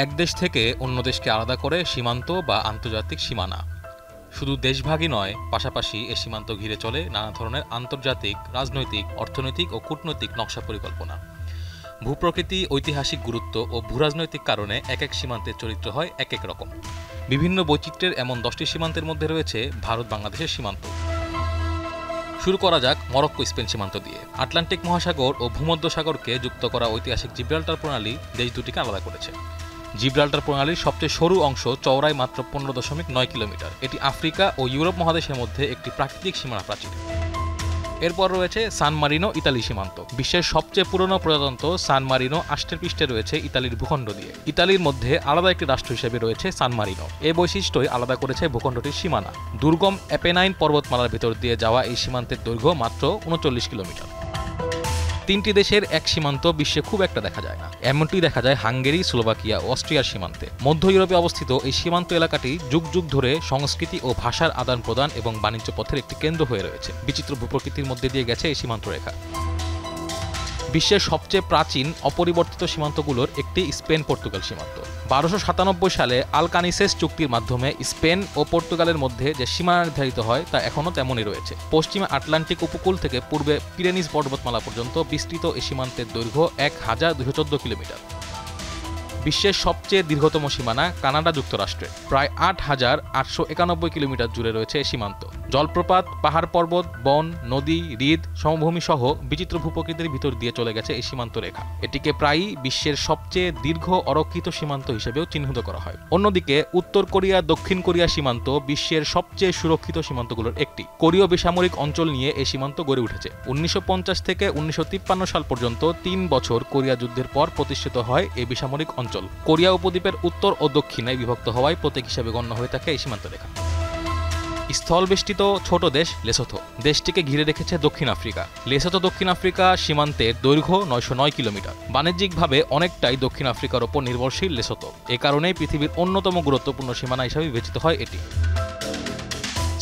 এক দেশ থেকে অন্য দেশকে আলাদা করে সীমান্ত বা আন্তর্জাতিক সীমানা। শুধু দেশভাগই নয়, পাশাপাশি এ সীমান্ত ঘিরে চলে নানা ধরনের আন্তর্জাতিক, রাজনৈতিক, অর্থনৈতিক ও কূটনৈতিক নকশা পরিকল্পনা। ভূপ্রকৃতি, ঐতিহাসিক গুরুত্ব ও ভূরাজনৈতিক কারণে এক এক সীমান্তের চরিত্র হয় এক এক রকম। বিভিন্ন বৈচিত্র্যের এমন 10টি সীমান্তের মধ্যে রয়েছে ভারত-বাংলাদেশের সীমান্ত। শুরু করা যাক মরক্কো স্পেন সীমান্ত দিয়ে। আটলান্টিক মহাসাগর ও ভূমধ্যসাগরকে যুক্ত করা ঐতিহাসিক জিব্রাল্টার প্রণালী দেশ দুটিকে আলাদা করেছে। জিব্রাল্টার প্রণালীর সবচেয়ে সরু অংশ চওড়ায় মাত্র 15.9 কিলোমিটার। এটি আফ্রিকা ও ইউরোপ মহাদেশের মধ্যে একটি প্রাকৃতিক সীমানা প্রাচীর। এরপর রয়েছে সান মারিনো ইতালি সীমান্ত। বিশ্বের সবচেয়ে পুরনো প্রজাতন্ত্র সান মারিনো আষ্টেপৃষ্ঠে রয়েছে ইতালির ভূখণ্ড দিয়ে। ইতালির মধ্যে আলাদা একটি রাষ্ট্র হিসেবে রয়েছে সান মারিনো। এই বৈশিষ্ট্যই আলাদা করেছে ভূখণ্ডটির সীমানা। দুর্গম অ্যাপেনাইন পর্বতমালার ভেতর দিয়ে যাওয়া এই সীমান্তের দৈর্ঘ্য মাত্র 39 কিলোমিটার। তিনটি দেশের এক সীমান্ত বিশ্বে খুব একটা দেখা যায় না। এমনটি দেখা যায় হাঙ্গেরি, স্লোভাকিয়া ও অস্ট্রিয়ার সীমান্তে। মধ্য ইউরোপে অবস্থিত এই সীমান্ত এলাকাটি যুগ যুগ ধরে সংস্কৃতি ও ভাষার আদান প্রদান এবং বাণিজ্য পথের একটি কেন্দ্র হয়ে রয়েছে। বিচিত্র ভূপ্রকৃতির মধ্যে দিয়ে গেছে এই সীমান্ত রেখা। বিশ্বের সবচেয়ে প্রাচীন অপরিবর্তিত সীমান্তগুলোর একটি স্পেন পর্তুগাল সীমান্ত। 1297 সালে আলকানিসেস চুক্তির মাধ্যমে স্পেন ও পর্তুগালের মধ্যে যে সীমানা নির্ধারিত হয় তা এখনও তেমনই রয়েছে। পশ্চিমে আটলান্টিক উপকূল থেকে পূর্বে পিরেনিস পর্বতমালা পর্যন্ত বিস্তৃত এই সীমান্তের দৈর্ঘ্য 1214 কিলোমিটার। বিশ্বের সবচেয়ে দীর্ঘতম সীমানা কানাডা যুক্তরাষ্ট্রের। প্রায় 8891 কিলোমিটার জুড়ে রয়েছে এই সীমান্ত। জলপ্রপাত, পাহাড় পর্বত, বন, নদী, হ্রদ, সমভূমি সহ বিচিত্র ভূপ্রকৃতির ভিতর দিয়ে চলে গেছে এই সীমান্ত রেখা। এটিকে প্রায়ই বিশ্বের সবচেয়ে দীর্ঘ অরক্ষিত সীমান্ত হিসেবেও চিহ্নিত করা হয়। অন্যদিকে উত্তর কোরিয়া দক্ষিণ কোরিয়া সীমান্ত বিশ্বের সবচেয়ে সুরক্ষিত সীমান্তগুলোর একটি। কোরীয় বেসামরিক অঞ্চল নিয়ে এই সীমান্ত গড়ে উঠেছে। 1950 থেকে 1953 সাল পর্যন্ত 3 বছর কোরিয়া যুদ্ধের পর প্রতিষ্ঠিত হয় এই বেসামরিক অঞ্চল। কোরিয়া উপদ্বীপের উত্তর ও দক্ষিণে বিভক্ত হওয়ায় প্রতীক হিসেবে গণ্য হয়ে থাকে এই সীমান্ত রেখা। স্থলবেষ্টিত ছোট দেশ লেসোথো। দেশটিকে ঘিরে রেখেছে দক্ষিণ আফ্রিকা। লেসোথো দক্ষিণ আফ্রিকা সীমান্তের দৈর্ঘ্য 909 কিলোমিটার। বাণিজ্যিকভাবে অনেকটাই দক্ষিণ আফ্রিকার ওপর নির্ভরশীল লেসোথো। এ কারণেই পৃথিবীর অন্যতম গুরুত্বপূর্ণ সীমানা হিসেবে বিবেচিত হয় এটি।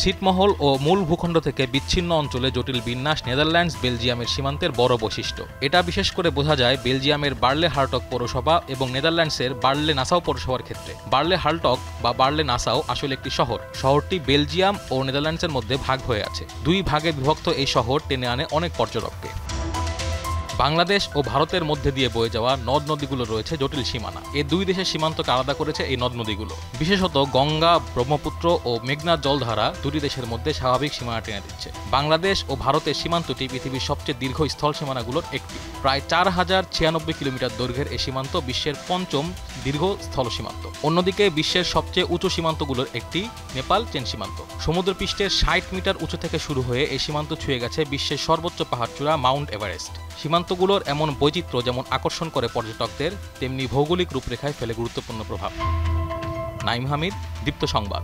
ছিটমহল ও মূল ভূখণ্ড থেকে বিচ্ছিন্ন অঞ্চলে জটিল বিন্যাস নেদারল্যান্ডস বেলজিয়ামের সীমান্তের বড় বৈশিষ্ট্য। এটা বিশেষ করে বোঝা যায় বেলজিয়ামের বার্লে হার্টগ পৌরসভা এবং নেদারল্যান্ডসের বার্লে নাসাও পৌরসভার ক্ষেত্রে। বার্লে হার্টগ বা বার্লে নাসাও আসলে একটি শহর। শহরটি বেলজিয়াম ও নেদারল্যান্ডসের মধ্যে ভাগ হয়ে আছে। দুই ভাগে বিভক্ত এই শহর টেনে আনে অনেক পর্যটককে। বাংলাদেশ ও ভারতের মধ্যে দিয়ে বয়ে যাওয়া নদ নদীগুলো রয়েছে জটিল সীমানা। এই দুই দেশের সীমান্তকে আলাদা করেছে এই নদ নদীগুলো। বিশেষত গঙ্গা, ব্রহ্মপুত্র ও মেঘনার জলধারা দুটি দেশের মধ্যে স্বাভাবিক সীমানা টেনে দিচ্ছে। বাংলাদেশ ও ভারতের সীমান্তটি পৃথিবীর সবচেয়ে দীর্ঘ স্থল সীমানাগুলোর একটি। প্রায় 4096 কিলোমিটার দৈর্ঘ্যের এই সীমান্ত বিশ্বের 5ম দীর্ঘ স্থল সীমান্ত। অন্যদিকে বিশ্বের সবচেয়ে উঁচু সীমান্তগুলোর একটি নেপাল চীন সীমান্ত। সমুদ্রপৃষ্ঠের 60 মিটার উঁচু থেকে শুরু হয়ে এই সীমান্ত ছুঁয়ে গেছে বিশ্বের সর্বোচ্চ পাহাড়চূড়া মাউন্ট এভারেস্ট। সীমান্তগুলোর এমন বৈচিত্র্য যেমন আকর্ষণ করে পর্যটকদের, তেমনি ভৌগোলিক রূপরেখায় ফেলে গুরুত্বপূর্ণ প্রভাব। নাঈম হামিদ, দীপ্ত সংবাদ।